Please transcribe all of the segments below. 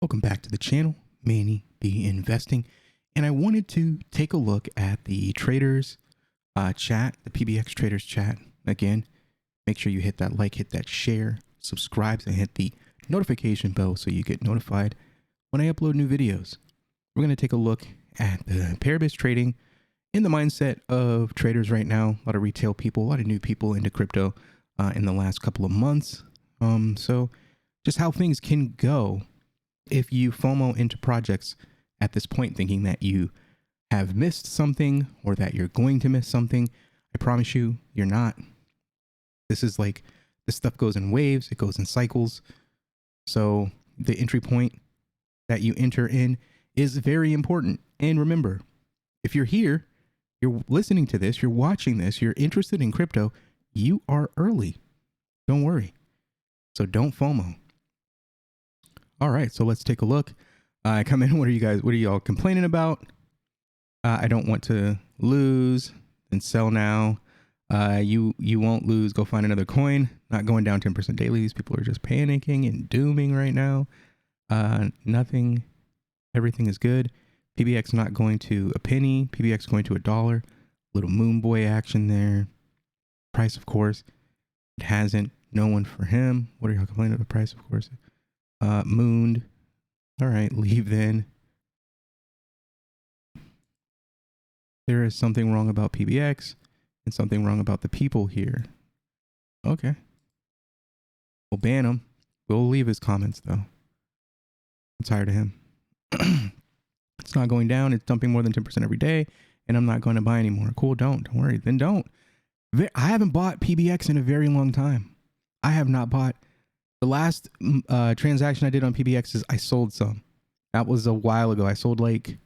Welcome back to the channel, Manny B Investing. And I wanted to take a look at the traders chat, the PBX traders chat. Again, make sure you hit that like, hit that share, subscribe, and hit the notification bell so you get notified when I upload new videos. We're going to take a look at the Paribus trading in the mindset of traders right now. A lot of retail people, a lot of new people into crypto in the last couple of months. So just how things can go if you FOMO into projects at this point, thinking that you have missed something or that you're going to miss something. I promise you, you're not. This stuff goes in waves, it goes in cycles. So the entry point that you enter in is very important. And remember, if you're here, you're listening to this, you're watching this, you're interested in crypto, you are early. Don't worry. So don't FOMO. All right, so let's take a look. Come in. What are y'all complaining about? I don't want to lose and sell now. You won't lose. Go find another coin. Not going down 10% daily. These people are just panicking and dooming right now. Nothing. Everything is good. PBX not going to a penny. PBX going to $1. Little moon boy action there. Price, of course, it hasn't. No one for him. What are y'all complaining about? The price, of course. Mooned. All right, leave then. There is something wrong about PBX and something wrong about the people here. Okay. We'll ban him. We'll leave his comments though. I'm tired of him. It's not going down. It's dumping more than 10% every day, and I'm not going to buy anymore. Cool, don't worry. Then don't. I haven't bought PBX in a very long time. I have not bought. The last transaction I did on PBX is I sold some. That was a while ago. I sold like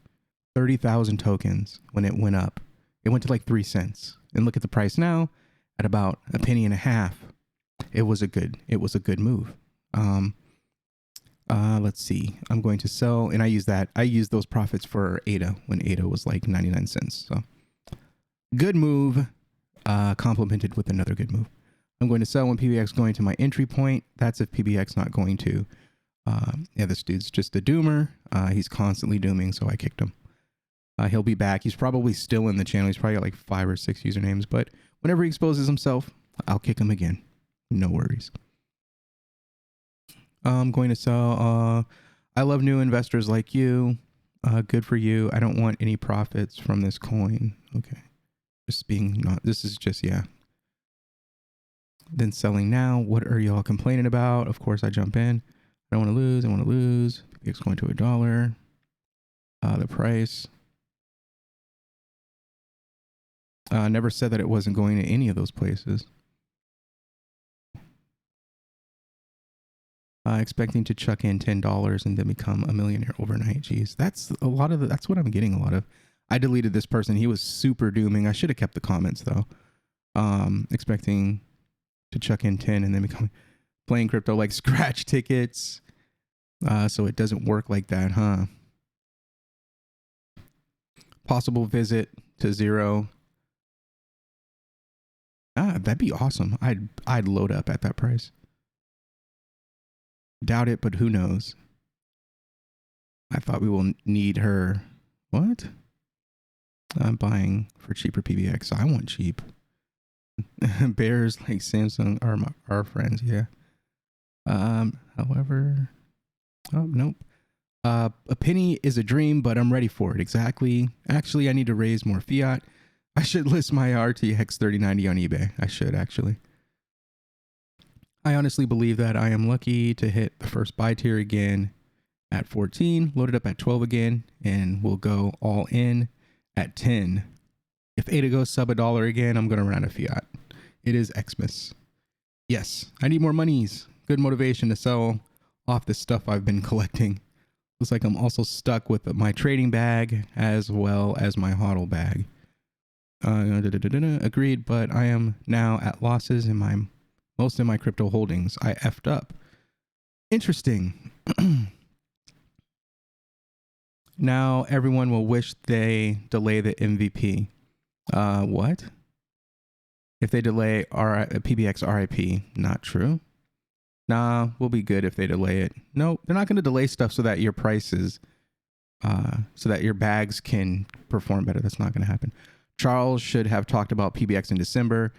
30,000 tokens when it went up. It went to like 3 cents. And look at the price now at about a penny and a half. It was a good move. Let's see. I'm going to sell, and I used those profits for ADA when ADA was like 99 cents. So good move, complemented with another good move. I'm going to sell when PBX going to my entry point. That's if PBX not going to. Yeah, this dude's just a doomer. He's constantly dooming, so I kicked him. He'll be back. He's probably still in the channel. He's probably got like 5 or 6 usernames, but whenever he exposes himself, I'll kick him again. No worries. I'm going to sell. I love new investors like you. Good for you. I don't want any profits from this coin. Okay. This is just, yeah. Then selling now. What are y'all complaining about? Of course, I jump in. I don't want to lose. I want to lose. PBX going to $1. The price. Never said that it wasn't going to any of those places. Expecting to chuck in $10 and then become a millionaire overnight. Jeez, that's what I'm getting a lot of. I deleted this person. He was super dooming. I should have kept the comments though. Expecting to chuck in 10 and then become playing crypto like scratch tickets. So it doesn't work like that, huh? Possible visit to 0. That'd be awesome. I'd load up at that price. Doubt it, but who knows? I thought we will need her. What? I'm buying for cheaper PBX. I want cheap. Bears like Samsung are our friends, yeah. However, oh nope. A penny is a dream, but I'm ready for it. Exactly. Actually, I need to raise more fiat. I should list my RTX 3090 on eBay. I should actually. I honestly believe that I am lucky to hit the first buy tier again at 14, load it up at 12 again, and we'll go all in at 10. If ADA goes sub $1 again, I'm going to run out of fiat. It is Xmas. Yes, I need more monies. Good motivation to sell off this stuff I've been collecting. Looks like I'm also stuck with my trading bag as well as my hodl bag. Agreed, but I am now at losses in most of my crypto holdings. I effed up. Interesting. Now everyone will wish they delay the MVP. What? If they delay PBX RIP, not true. Nah, we'll be good if they delay it. No, they're not going to delay stuff so that your prices, so that your bags can perform better. That's not going to happen. Charles should have talked about PBX in December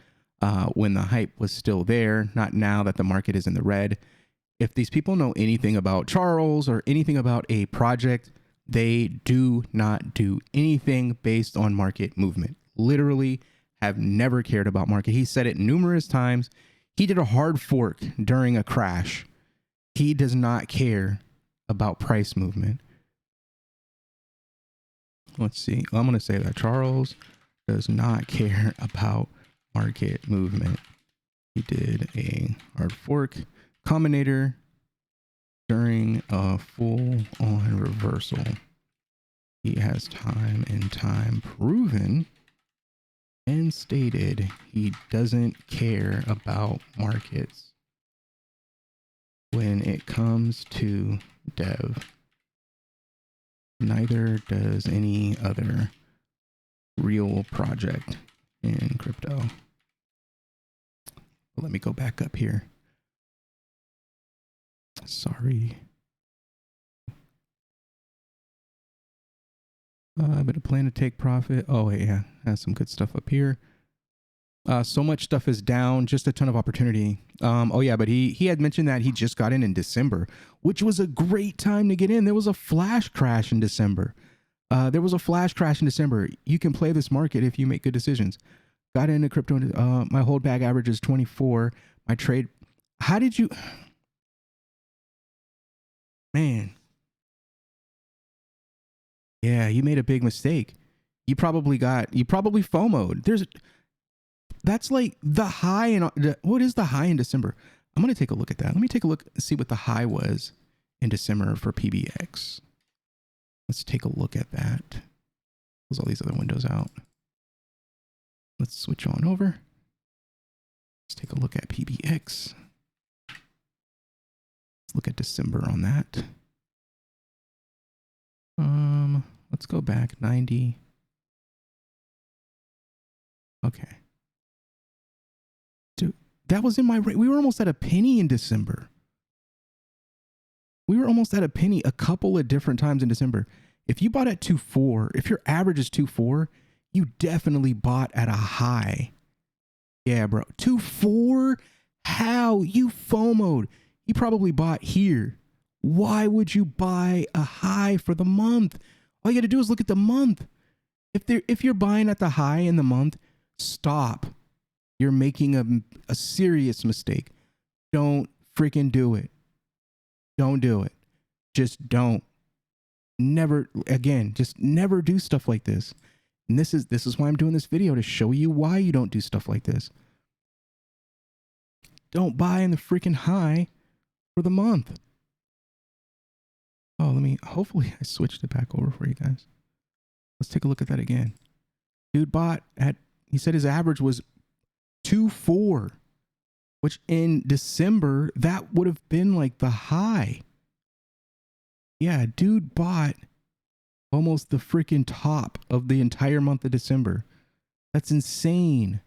when the hype was still there, not now that the market is in the red. If these people know anything about Charles or anything about a project, they do not do anything based on market movement. Literally have never cared about market. He said it numerous times. He did a hard fork during a crash. He does not care about price movement. Let's see. I'm going to say that Charles does not care about market movement. He did a hard fork combinator during a full-on reversal. He has time and time proven and stated he doesn't care about markets when it comes to dev. Neither does any other real project in crypto. Let me go back up here. Sorry. I've been planning to take profit. Oh, wait, yeah. Has some good stuff up here. So much stuff is down. Just a ton of opportunity. Oh, yeah, but he had mentioned that he just got in December, which was a great time to get in. There was a flash crash in December. You can play this market if you make good decisions. Got into crypto. My hold bag average is 24. My trade. How did you... Man. Yeah, you made a big mistake. You probably FOMO'd. That's like the high in, what is the high in December? I'm going to take a look at that. Let me take a look and see what the high was in December for PBX. Let's take a look at that. Close all these other windows out. Let's switch on over. Let's take a look at PBX. Let's look at December on that. Let's go back 90. Okay. Dude, that was in my rate. We were almost at a penny in December. We were almost at a penny a couple of different times in December. If you bought at 2.4, if your average is 2.4, you definitely bought at a high. Yeah, bro. 2.4? How? You FOMO'd. You probably bought here. Why would you buy a high for the month? All you got to do is look at the month. If you're buying at the high in the month, stop. You're making a serious mistake. Don't freaking do it. Don't do it. Just don't. Just never do stuff like this. And this is why I'm doing this video, to show you why you don't do stuff like this. Don't buy in the freaking high for the month. Oh, hopefully I switched it back over for you guys. Let's take a look at that again. Dude bought he said his average was 2.4, which in December, that would have been like the high. Yeah, dude bought almost the freaking top of the entire month of December. That's insane.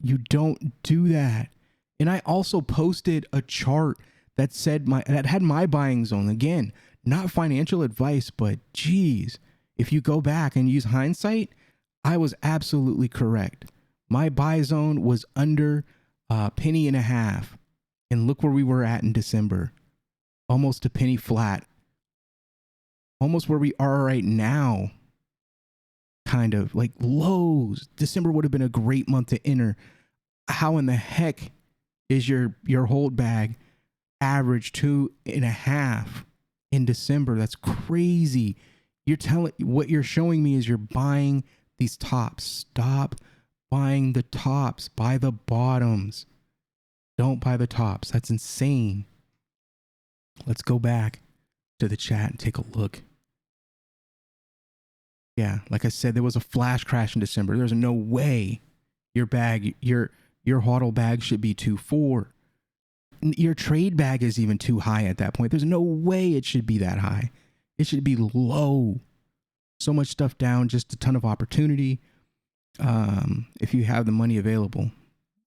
You don't do that. And I also posted a chart that said that had my buying zone. Again, not financial advice, but geez, if you go back and use hindsight, I was absolutely correct. My buy zone was under a penny and a half. And look where we were at in December. Almost a penny flat. Almost where we are right now. Kind of like lows. December would have been a great month to enter. How in the heck is your hold bag average 2.5 in December? That's crazy. What you're showing me is you're buying these tops. Stop buying the tops. Buy the bottoms. Don't buy the tops. That's insane. Let's go back to the chat and take a look. Yeah, like I said, there was a flash crash in December. There's no way your hodl bag should be 2.4. Your trade bag is even too high at that point. There's no way it should be that high. It should be low. So much stuff down, just a ton of opportunity. If you have the money available.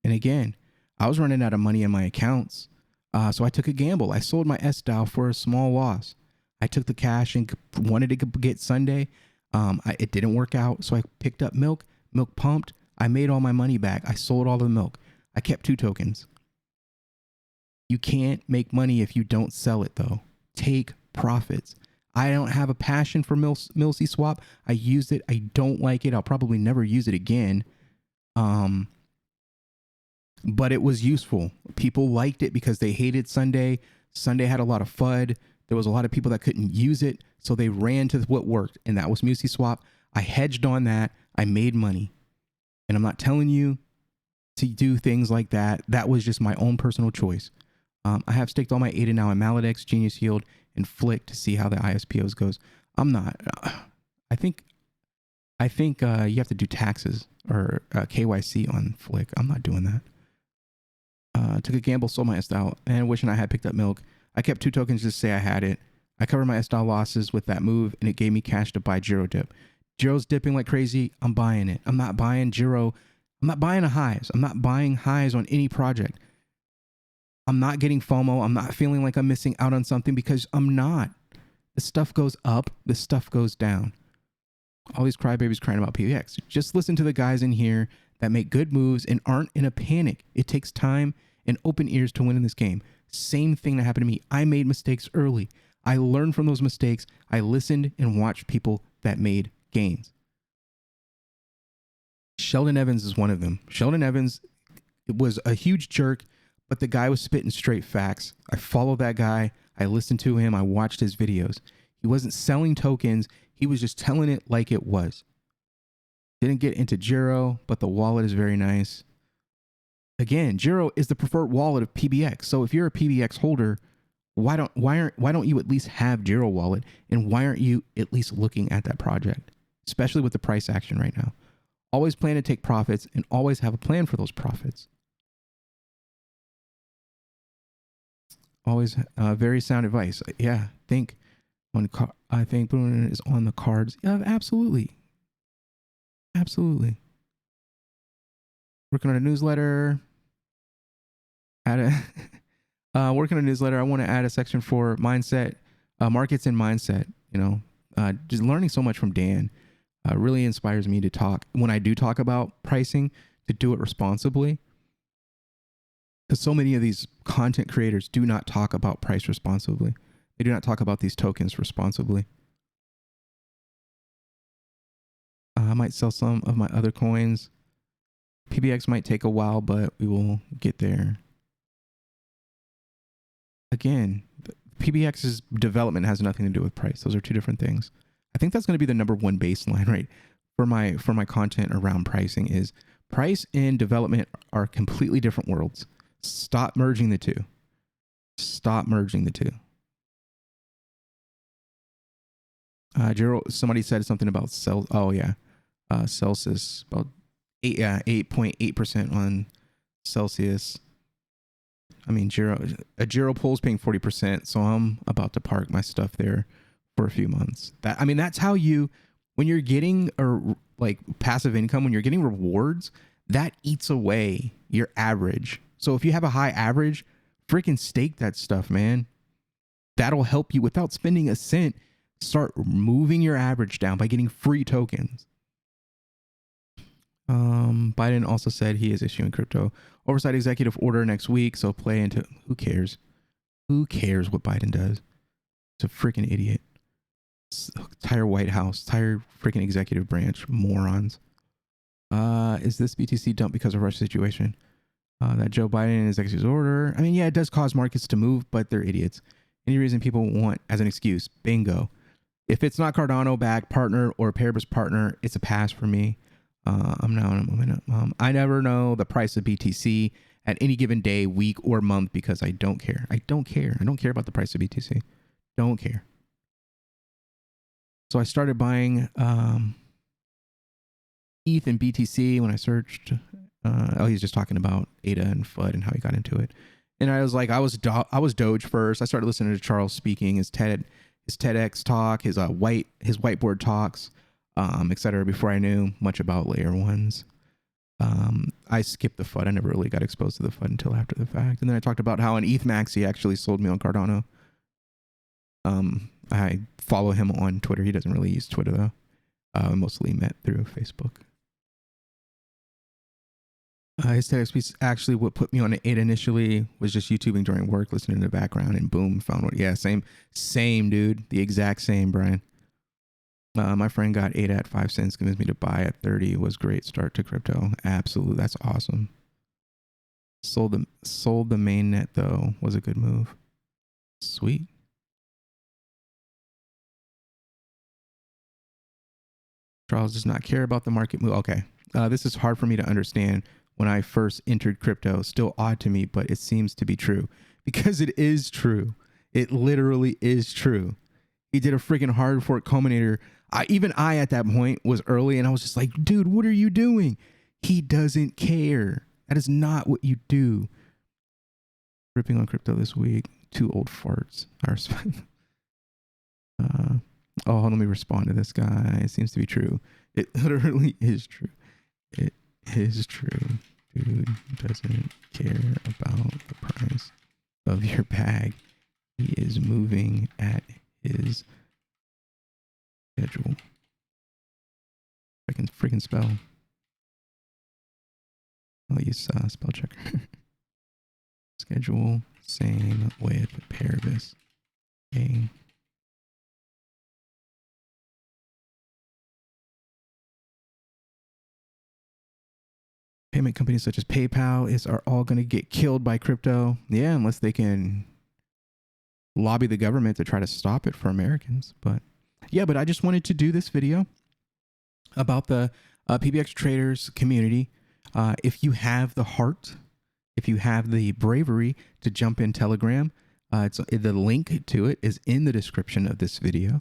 And again, I was running out of money in my accounts. So I took a gamble. I sold my S-Dow for a small loss. I took the cash and wanted to get Sunday. It didn't work out, so I picked up milk. Milk pumped. I made all my money back. I sold all the milk. I kept 2 tokens. You can't make money if you don't sell it, though. Take profits. I don't have a passion for MilC swap. I used it. I don't like it. I'll probably never use it again. But it was useful. People liked it because they hated Sunday. Sunday had a lot of FUD. There was a lot of people that couldn't use it, so they ran to what worked, and that was MilC swap. I hedged on that. I made money. And I'm not telling you to do things like that. That was just my own personal choice. I have staked all my ADA now in Maladex, Genius Yield, and Flick to see how the ISPOs goes. I'm not. I think you have to do taxes or KYC on Flick. I'm not doing that. Took a gamble, sold my S-Dow, and wishing I had picked up milk. I kept 2 tokens just to say I had it. I covered my S-Dow losses with that move, and it gave me cash to buy Giro dip. Giro's dipping like crazy. I'm buying it. I'm not buying Giro. I'm not buying highs. I'm not buying highs on any project. I'm not getting FOMO. I'm not feeling like I'm missing out on something because I'm not. The stuff goes up. The stuff goes down. All these crybabies crying about PBX. Just listen to the guys in here that make good moves and aren't in a panic. It takes time and open ears to win in this game. Same thing that happened to me. I made mistakes early. I learned from those mistakes. I listened and watched people that made gains. Sheldon Evans is one of them. Sheldon Evans was a huge jerk, but the guy was spitting straight facts. I followed that guy. I listened to him. I watched his videos. He wasn't selling tokens. He was just telling it like it was. Didn't get into Giro, but the wallet is very nice. Again, Giro is the preferred wallet of PBX. So if you're a PBX holder, why don't you at least have Giro wallet? And why aren't you at least looking at that project? Especially with the price action right now. Always plan to take profits and always have a plan for those profits. Always very sound advice. Yeah, I think Bruno is on the cards. Yeah, absolutely. Absolutely. Working on a newsletter. Working on a newsletter. I want to add a section for mindset, markets and mindset. You know, just learning so much from Dan really inspires me to talk. When I do talk about pricing, to do it responsibly. Because so many of these content creators do not talk about price responsibly. They do not talk about these tokens responsibly. I might sell some of my other coins. PBX might take a while, but we will get there. Again, PBX's development has nothing to do with price. Those are 2 different things. I think that's going to be the number 1 baseline, right? For my content around pricing is price and development are completely different worlds. Stop merging the 2. Stop merging the 2. Somebody said something about Celsius, about 8.8% on Celsius. I mean, a Giro pool is paying 40%, so I'm about to park my stuff there for a few months. That's how when you're getting like passive income, when you're getting rewards, that eats away your average. So if you have a high average, freaking stake that stuff, man. That'll help you without spending a cent. Start moving your average down by getting free tokens. Biden also said he is issuing crypto oversight executive order next week. So play into, who cares? Who cares what Biden does? It's a freaking idiot. Entire White House, entire freaking executive branch, morons. Is this BTC dumped because of Russia situation? That Joe Biden and his executive order. I mean, yeah, it does cause markets to move, but they're idiots. Any reason people want as an excuse, bingo. If it's not Cardano backed partner or Paribus partner, it's a pass for me. I'm now in a momentum. I never know the price of BTC at any given day, week, or month because I don't care. I don't care. I don't care about the price of BTC. Don't care. So I started buying ETH and BTC when I searched. He's just talking about ADA and FUD and how he got into it. And I was like, I was Doge first. I started listening to Charles speaking, his TEDx talk, his whiteboard talks, etc. Before I knew much about layer ones. I skipped the FUD. I never really got exposed to the FUD until after the fact. And then I talked about how on ETH Max he actually sold me on Cardano. I follow him on Twitter. He doesn't really use Twitter though. Mostly met through Facebook. His text piece actually what put me on an 8 initially was just YouTubing during work, listening in the background, and boom, found one. Yeah, same dude, the exact same, Brian. My friend got 8 at 5 cents, convinced me to buy at 30. It was great start to crypto. Absolutely, that's awesome. Sold the main net though, was a good move. Sweet. Charles does not care about the market move. Okay, this is hard for me to understand. When I first entered crypto, still odd to me, but it seems to be true because it is true. It literally is true. He did a freaking hard fork culminator. Even I at that point was early and I was just like, dude, what are you doing? He doesn't care. That is not what you do. Ripping on crypto this week. 2 old farts. Let me respond to this guy. It seems to be true. It literally is true. It is true. Dude doesn't care about the price of your bag. He is moving at his schedule. I can freaking spell. I'll use spell checker. Schedule, same with Paribus. Okay. Payment companies such as PayPal are all going to get killed by crypto. Yeah, unless they can lobby the government to try to stop it for Americans. But I just wanted to do this video about the PBX traders community. If you have the heart, if you have the bravery to jump in Telegram, the link to it is in the description of this video.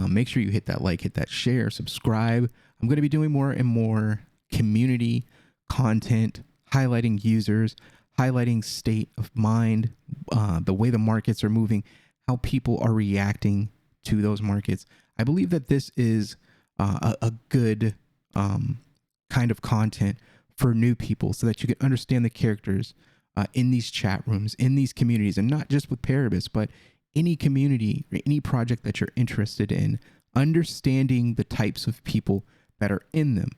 Make sure you hit that like, hit that share, subscribe. I'm going to be doing more and more community content, highlighting users, highlighting state of mind, the way the markets are moving, how people are reacting to those markets. I believe that this is a good kind of content for new people so that you can understand the characters in these chat rooms, in these communities, and not just with Paribus, but any community or any project that you're interested in, understanding the types of people that are in them,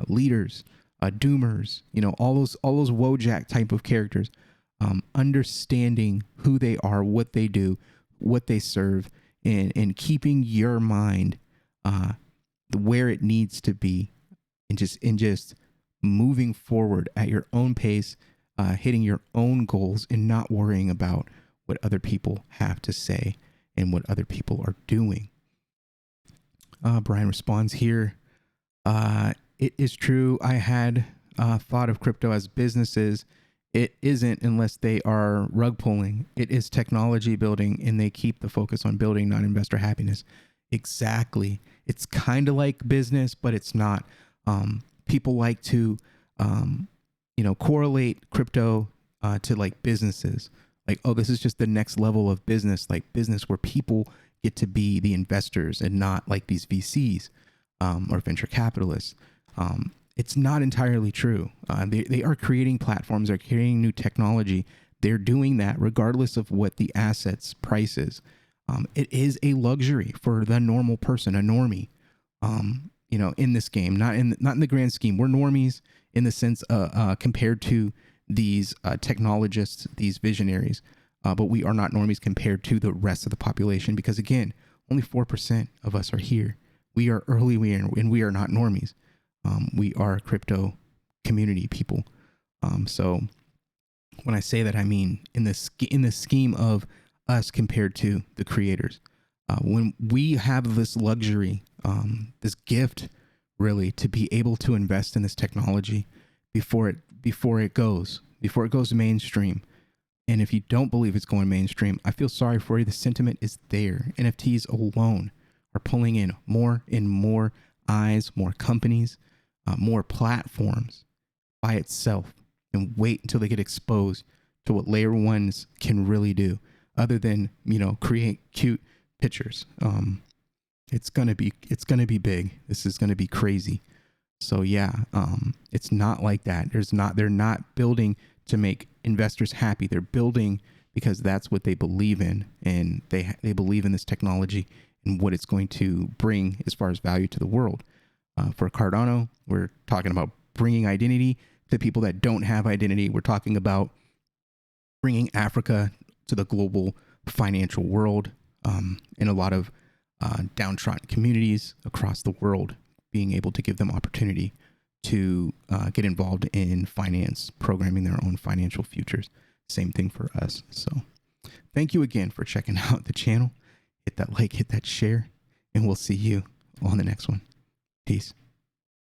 leaders, doomers, all those Wojak type of characters, understanding who they are, what they do, what they serve, and keeping your mind where it needs to be, and just moving forward at your own pace, hitting your own goals, and not worrying about what other people have to say and what other people are doing. Brian responds here. It is true. I had thought of crypto as businesses. It isn't unless they are rug pulling. It is technology building, and they keep the focus on building, not investor happiness. Exactly. It's kind of like business, but it's not. People like to, correlate crypto to like businesses. Like, oh, this is just the next level of business, like business where people get to be the investors and not like these VCs or venture capitalists. It's not entirely true. They are creating platforms, they're creating new technology. They're doing that regardless of what the asset's price is. It is a luxury for the normal person, a normie, in this game, not in the grand scheme. We're normies in the sense compared to these technologists, these visionaries, but we are not normies compared to the rest of the population because, again, only 4% of us are here. We are early, and we are not normies. We are crypto community people. So when I say that, I mean in the scheme of us compared to the creators. When we have this luxury, this gift, really, to be able to invest in this technology before it goes mainstream. And if you don't believe it's going mainstream, I feel sorry for you. The sentiment is there. NFTs alone are pulling in more and more eyes, more companies, more platforms by itself, and wait until they get exposed to what layer ones can really do, other than create cute pictures. It's gonna be big. This is gonna be crazy. So yeah, it's not like that. They're not building to make investors happy. They're building because that's what they believe in, and they believe in this technology and what it's going to bring as far as value to the world. For Cardano, we're talking about bringing identity to people that don't have identity. We're talking about bringing Africa to the global financial world, in a lot of downtrodden communities across the world, being able to give them opportunity to get involved in finance, programming their own financial futures. Same thing for us. So thank you again for checking out the channel. Hit that like, hit that share, and we'll see you on the next one. Peace.